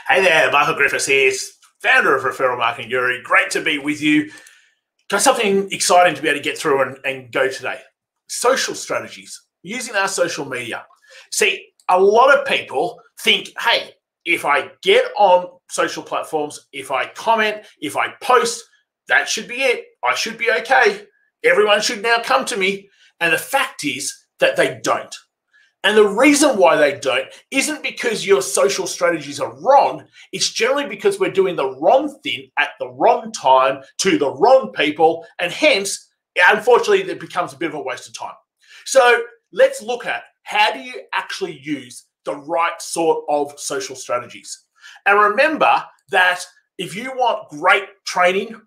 Hey there, Michael Griffiths here, founder of Referral Marketing Guru. Great to be with you. Got something exciting to be able to get through and go today. Social strategies, using our social media. See, a lot of people think, hey, if I get on social platforms, if I comment, if I post, that should be it. I should be okay. Everyone should now come to me. And the fact is that they don't. And the reason why they don't isn't because your social strategies are wrong. It's generally because we're doing the wrong thing at the wrong time to the wrong people. And hence, unfortunately, it becomes a bit of a waste of time. So let's look at how do you actually use the right sort of social strategies. And remember that if you want great training,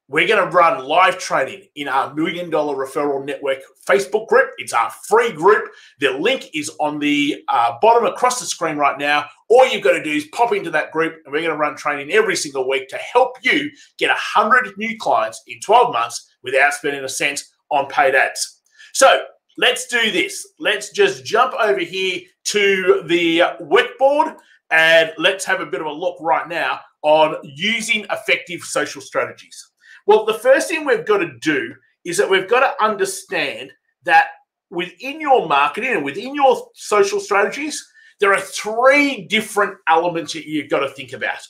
we're going to run live training in our Million Dollar Referral Network Facebook group. It's our free group. The link is on the bottom across the screen right now. All you've got to do is pop into that group, and we're going to run training every single week to help you get 100 new clients in 12 months without spending a cent on paid ads. So let's do this. Let's just jump over here to the whiteboard, and let's have a bit of a look right now on using effective social strategies. Well, the first thing we've got to do is that we've got to understand that within your marketing and within your social strategies, there are three different elements that you've got to think about.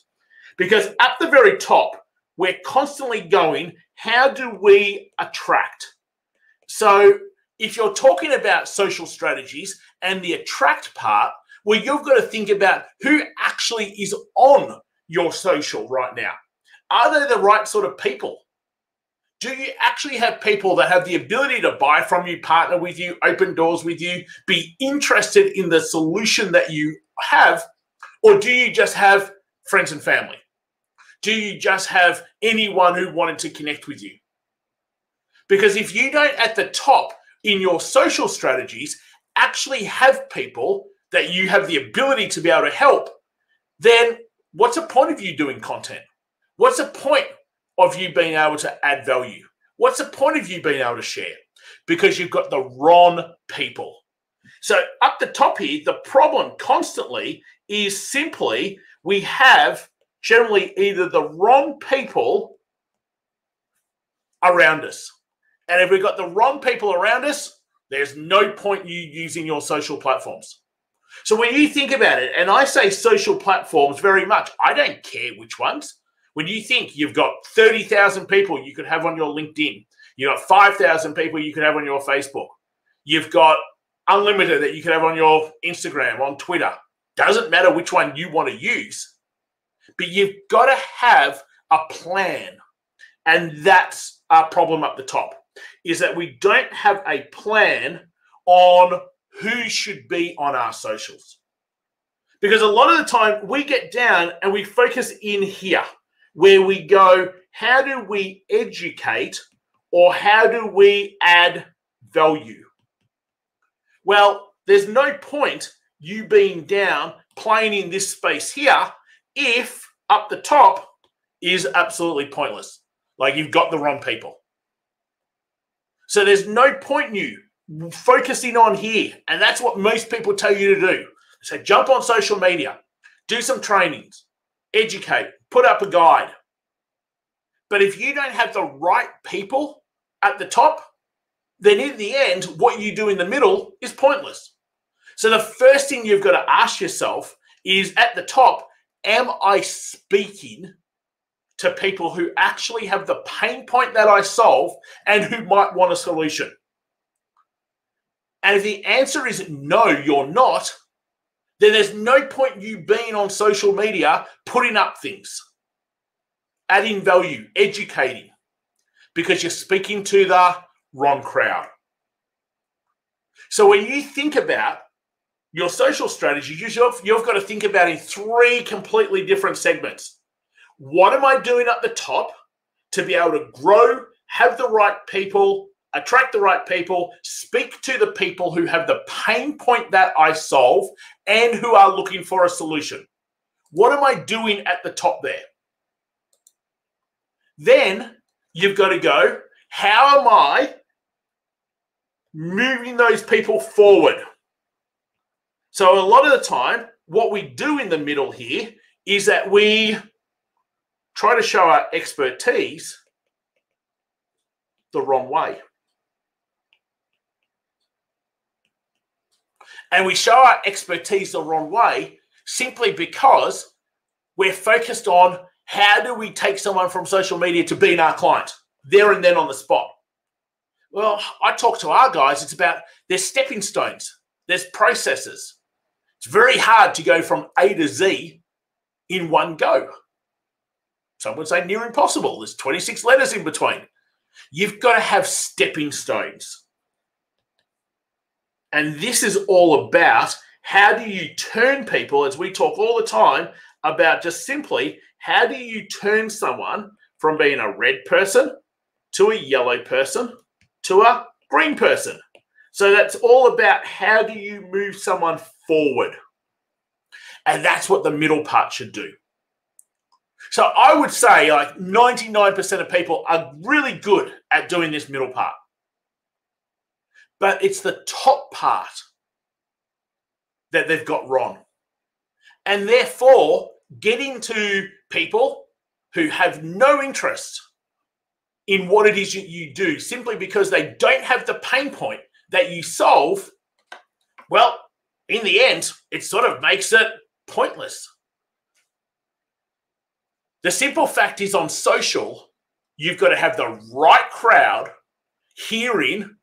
Because at the very top, we're constantly going, how do we attract? So if you're talking about social strategies and the attract part, well, you've got to think about who actually is on your social right now. Are they the right sort of people? Do you actually have people that have the ability to buy from you, partner with you, open doors with you, be interested in the solution that you have? Or do you just have friends and family? Do you just have anyone who wanted to connect with you? Because if you don't at the top in your social strategies actually have people that you have the ability to be able to help, then what's the point of you doing content? What's the point of you being able to add value? What's the point of you being able to share? Because you've got the wrong people. So up the top here, the problem constantly is simply we have generally either the wrong people around us. And if we've got the wrong people around us, there's no point you using your social platforms. So when you think about it, and I say social platforms very much, I don't care which ones. When you think you've got 30,000 people you could have on your LinkedIn, you've got 5,000 people you could have on your Facebook, you've got unlimited that you could have on your Instagram, on Twitter. Doesn't matter which one you want to use, but you've got to have a plan. And that's our problem up the top, is that we don't have a plan on who should be on our socials. Because a lot of the time we get down and we focus in here, where we go, how do we educate or how do we add value? Well, there's no point you being down playing in this space here if up the top is absolutely pointless. Like you've got the wrong people. So there's no point in you focusing on here. And that's what most people tell you to do. So jump on social media, do some trainings, educate, put up a guide. But if you don't have the right people at the top, then in the end, what you do in the middle is pointless. So the first thing you've got to ask yourself is at the top, am I speaking to people who actually have the pain point that I solve and who might want a solution? And if the answer is no, you're not, then there's no point you being on social media putting up things, adding value, educating, because you're speaking to the wrong crowd. So when you think about your social strategy, you've got to think about in three completely different segments. What am I doing at the top to be able to grow, have the right people, attract the right people, speak to the people who have the pain point that I solve and who are looking for a solution? What am I doing at the top there? Then you've got to go, how am I moving those people forward? So a lot of the time, what we do in the middle here is that we try to show our expertise the wrong way. And we show our expertise the wrong way simply because we're focused on how do we take someone from social media to being our client there and then on the spot. Well, I talk to our guys, it's about there's stepping stones, there's processes. It's very hard to go from A to Z in one go. Some would say near impossible. There's 26 letters in between. You've got to have stepping stones. And this is all about how do you turn people, as we talk all the time about just simply, how do you turn someone from being a red person to a yellow person to a green person? So that's all about how do you move someone forward. And that's what the middle part should do. So I would say like 99% of people are really good at doing this middle part. But it's the top part that they've got wrong. And therefore, getting to people who have no interest in what it is you do simply because they don't have the pain point that you solve, well, in the end, it sort of makes it pointless. The simple fact is on social, you've got to have the right crowd hearing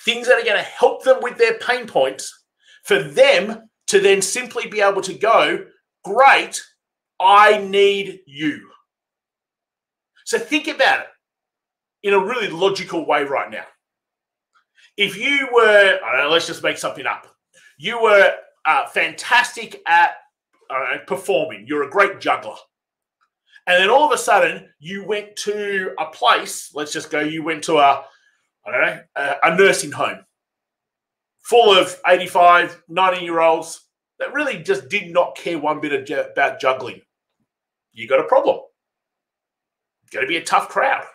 things that are going to help them with their pain points for them to then simply be able to go, great, I need you. So think about it in a really logical way right now. If you were, I don't know, let's just make something up. You were fantastic at performing. You're a great juggler. And then all of a sudden, you went to a place, let's just go, you went to a nursing home full of 85, 90-year-olds that really just did not care one bit about juggling. You got a problem. It's going to be a tough crowd.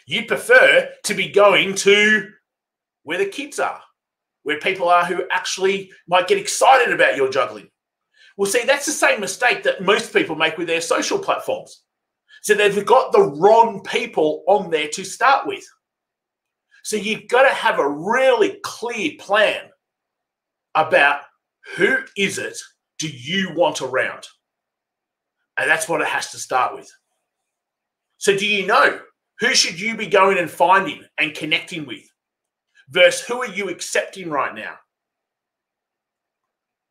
You prefer to be going to where the kids are, where people are who actually might get excited about your juggling. Well, see, that's the same mistake that most people make with their social platforms. So they've got the wrong people on there to start with. So you've got to have a really clear plan about who is it do you want around. And that's what it has to start with. So do you know who should you be going and finding and connecting with versus who are you accepting right now?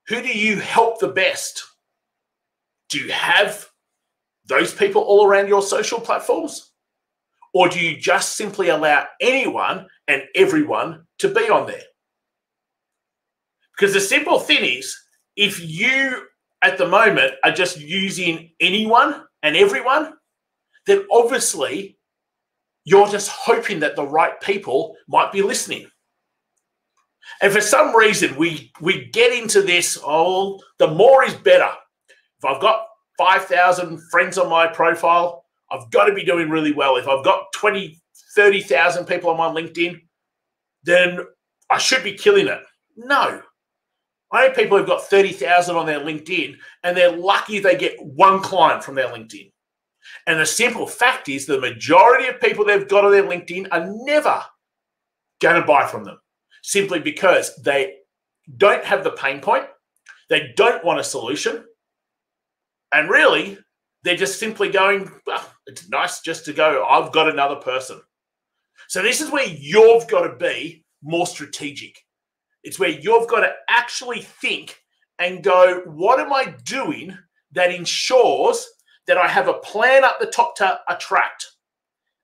Who do you help the best? Do you have those people all around your social platforms? Or do you just simply allow anyone and everyone to be on there? Because the simple thing is, if you at the moment are just using anyone and everyone, then obviously you're just hoping that the right people might be listening. And for some reason, we get into this, oh, the more is better. If I've got 5,000 friends on my profile, I've got to be doing really well. If I've got 20, 30,000 people on my LinkedIn, then I should be killing it. No. I know people who've got 30,000 on their LinkedIn, and they're lucky they get one client from their LinkedIn. And the simple fact is the majority of people they've got on their LinkedIn are never going to buy from them, simply because they don't have the pain point, they don't want a solution, and really, they're just simply going, well, it's nice just to go, I've got another person. So this is where you've got to be more strategic. It's where you've got to actually think and go, what am I doing that ensures that I have a plan up the top to attract?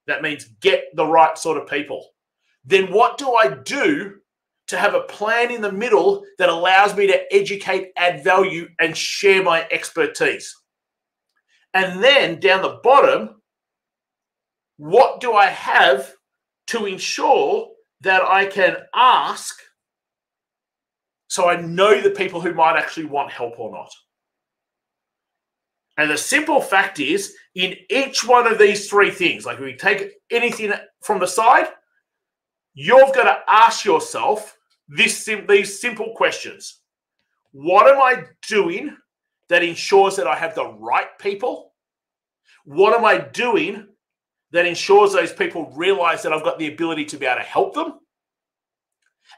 That means get the right sort of people. Then what do I do to have a plan in the middle that allows me to educate, add value, and share my expertise? And then down the bottom, what do I have to ensure that I can ask so I know the people who might actually want help or not? And the simple fact is, in each one of these three things, like if we take anything from the side, you've got to ask yourself these simple questions. What am I doing that ensures that I have the right people? What am I doing that ensures those people realize that I've got the ability to be able to help them?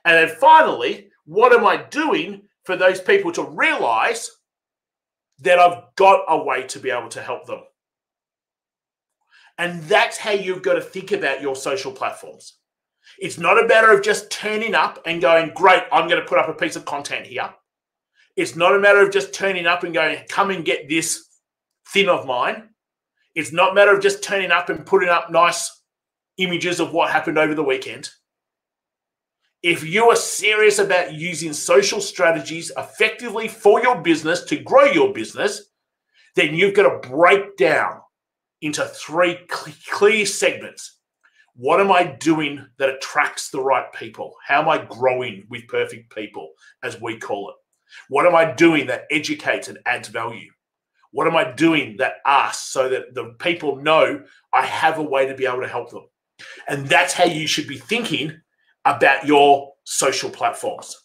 And then finally, what am I doing for those people to realize that I've got a way to be able to help them? And that's how you've got to think about your social platforms. It's not a matter of just turning up and going, great, I'm going to put up a piece of content here. It's not a matter of just turning up and going, come and get this thing of mine. It's not a matter of just turning up and putting up nice images of what happened over the weekend. If you are serious about using social strategies effectively for your business to grow your business, then you've got to break down into 3 clear segments. What am I doing that attracts the right people? How am I growing with perfect people, as we call it? What am I doing that educates and adds value? What am I doing that asks so that the people know I have a way to be able to help them? And that's how you should be thinking about your social platforms.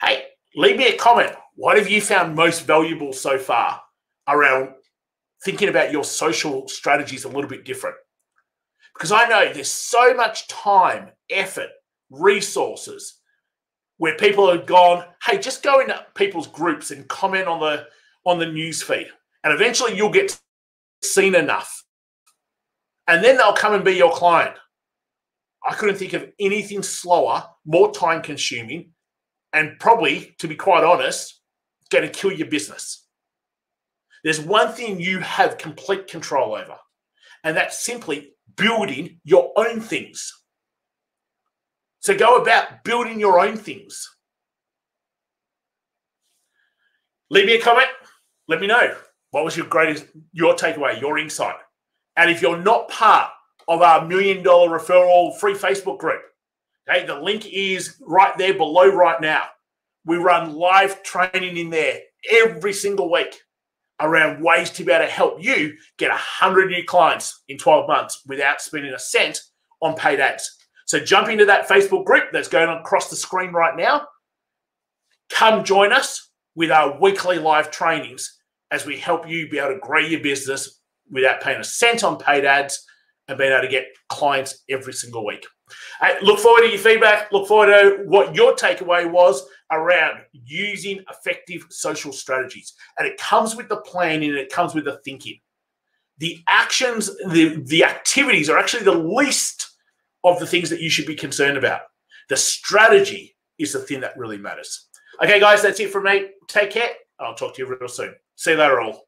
Hey, leave me a comment. What have you found most valuable so far around thinking about your social strategies a little bit different? Because I know there's so much time, effort, resources where people have gone, hey, just go into people's groups and comment on the news feed. And eventually you'll get seen enough. And then they'll come and be your client. I couldn't think of anything slower, more time consuming, and probably, to be quite honest, going to kill your business. There's one thing you have complete control over, and that's simply building your own things. So go about building your own things. Leave me a comment. Let me know what was your takeaway, your insight. And if you're not part of our $1 Million Referral free Facebook group, okay, the link is right there below right now. We run live training in there every single week around ways to be able to help you get 100 new clients in 12 months without spending a cent on paid ads. So jump into that Facebook group that's going across the screen right now. Come join us with our weekly live trainings as we help you be able to grow your business without paying a cent on paid ads and being able to get clients every single week. Hey, look forward to your feedback. Look forward to what your takeaway was around using effective social strategies. And it comes with the planning and it comes with the thinking. The actions, the activities are actually the least of the things that you should be concerned about. The strategy is the thing that really matters. Okay, guys, that's it from me. Take care. I'll talk to you real soon. See you later all.